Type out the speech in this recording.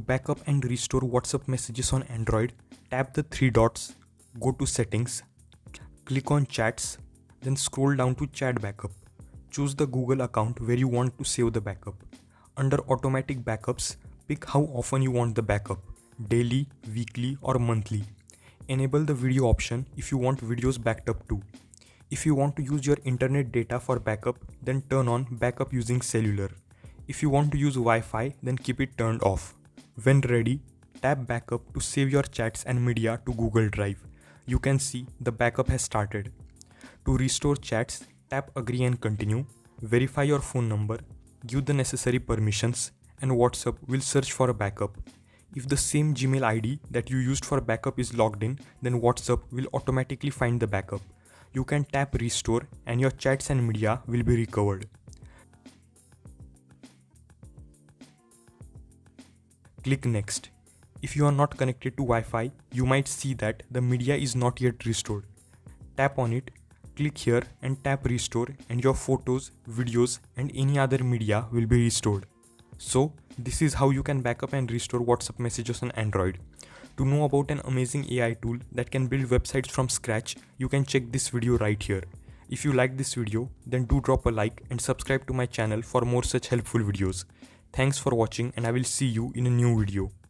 backup and restore WhatsApp messages on Android, tap the three dots, go to settings, click on chats, then scroll down to chat backup. Choose the Google account where you want to save the backup. Under automatic backups, pick how often you want the backup, daily, weekly or monthly. Enable the video option if you want videos backed up too. If you want to use your internet data for backup, then turn on backup using cellular. If you want to use Wi-Fi, then keep it turned off. When ready, tap backup to save your chats and media to Google Drive. You can see the backup has started. To restore chats, tap agree and continue. Verify your phone number, give the necessary permissions, and WhatsApp will search for a backup. If the same Gmail ID that you used for backup is logged in, then WhatsApp will automatically find the backup. You can tap restore and your chats and media will be recovered. Click next. If you are not connected to Wi-Fi, you might see that the media is not yet restored. Tap on it, click here and tap restore and your photos, videos and any other media will be restored. So, this is how you can backup and restore WhatsApp messages on Android. To know about an amazing AI tool that can build websites from scratch, you can check this video right here. If you like this video, then do drop a like and subscribe to my channel for more such helpful videos. Thanks for watching and I will see you in a new video.